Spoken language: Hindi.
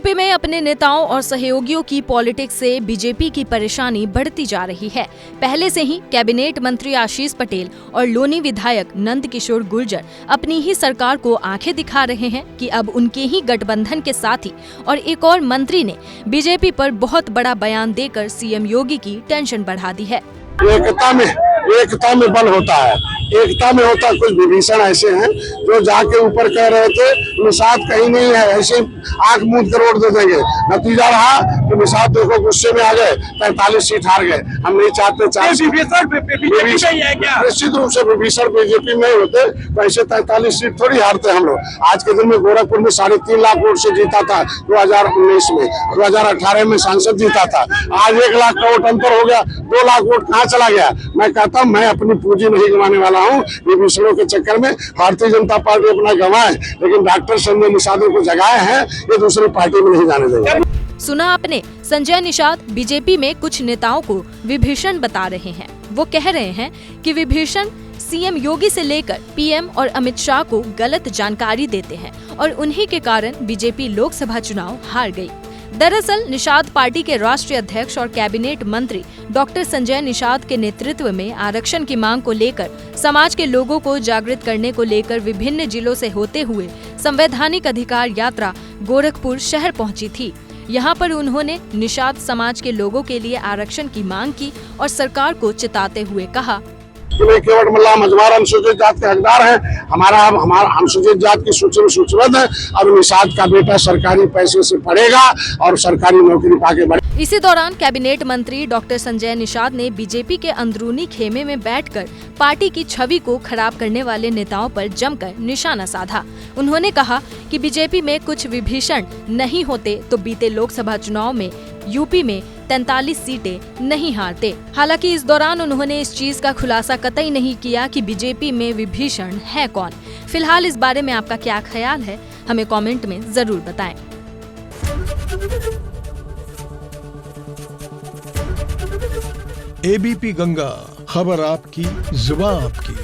यूपी में अपने नेताओं और सहयोगियों की पॉलिटिक्स से बीजेपी की परेशानी बढ़ती जा रही है। पहले से ही कैबिनेट मंत्री आशीष पटेल और लोनी विधायक नंद किशोर गुर्जर अपनी ही सरकार को आंखें दिखा रहे हैं कि अब उनके ही गठबंधन के साथी और एक और मंत्री ने बीजेपी पर बहुत बड़ा बयान देकर सीएम योगी की टेंशन बढ़ा दी है। एकता में बल होता है, एकता में होता है। कुछ विभीषण ऐसे हैं जो जाके ऊपर कह रहे थे निषाद कहीं नहीं है, ऐसे आंख मूंद कर वोट दे देंगे। नतीजा रहा कि निषाद देखो गुस्से में आ गए, 43 सीट हार गए। हम नहीं चाहते निश्चित रूप से विभीषण बीजेपी में होते तो ऐसे 43 सीट थोड़ी हारते हम लोग। आज के दिन में गोरखपुर में 3.5 लाख वोट से जीता था 2019 में, 2018 में सांसद जीता था। आज 1 लाख का वोट अंतर हो गया, 2 लाख वोट कहाँ चला गया। मैं कहता हूँ मैं अपनी पूंजी नहीं गंवाने वाला हूँ विभीषणों के चक्कर में। भारतीय जनता पार्टी अपना गंवाए, लेकिन डॉक्टर संजय निषाद को जगाए हैं, ये दूसरी पार्टी में नहीं जाने देंगे। सुना आपने, संजय निषाद बीजेपी में कुछ नेताओं को विभीषण बता रहे हैं। वो कह रहे हैं कि विभीषण सीएम योगी से लेकर पीएम और अमित शाह को गलत जानकारी देते हैं और उन्हीं के कारण बीजेपी लोकसभा चुनाव हार गई। दरअसल निषाद पार्टी के राष्ट्रीय अध्यक्ष और कैबिनेट मंत्री डॉक्टर संजय निषाद के नेतृत्व में आरक्षण की मांग को लेकर समाज के लोगों को जागृत करने को लेकर विभिन्न जिलों से होते हुए संवैधानिक अधिकार यात्रा गोरखपुर शहर पहुंची थी। यहां पर उन्होंने निषाद समाज के लोगों के लिए आरक्षण की मांग की और सरकार को चिताते हुए कहा, केवट मल्ला मजमार अनुसूचित जात के हकदार हैं। हमारा अनुसूचित जात की सूची में सूचीबद्ध है। अब निषाद का बेटा सरकारी पैसे से पढ़ेगा और सरकारी नौकरी पाके बढ़ेगा। इसी दौरान कैबिनेट मंत्री डॉक्टर संजय निषाद ने बीजेपी के अंदरूनी खेमे में बैठकर पार्टी की छवि को खराब करने वाले नेताओं पर जमकर निशाना साधा। उन्होंने कहा कि बीजेपी में कुछ विभीषण नहीं होते तो बीते लोकसभा चुनाव में यूपी में 43 सीटें नहीं हारते। हालांकि इस दौरान उन्होंने इस चीज का खुलासा कतई नहीं किया कि बीजेपी में विभीषण है कौन। फिलहाल इस बारे में आपका क्या ख्याल है, हमें कमेंट में जरूर बताएं। एबीपी गंगा, खबर आपकी, जुबान आपकी।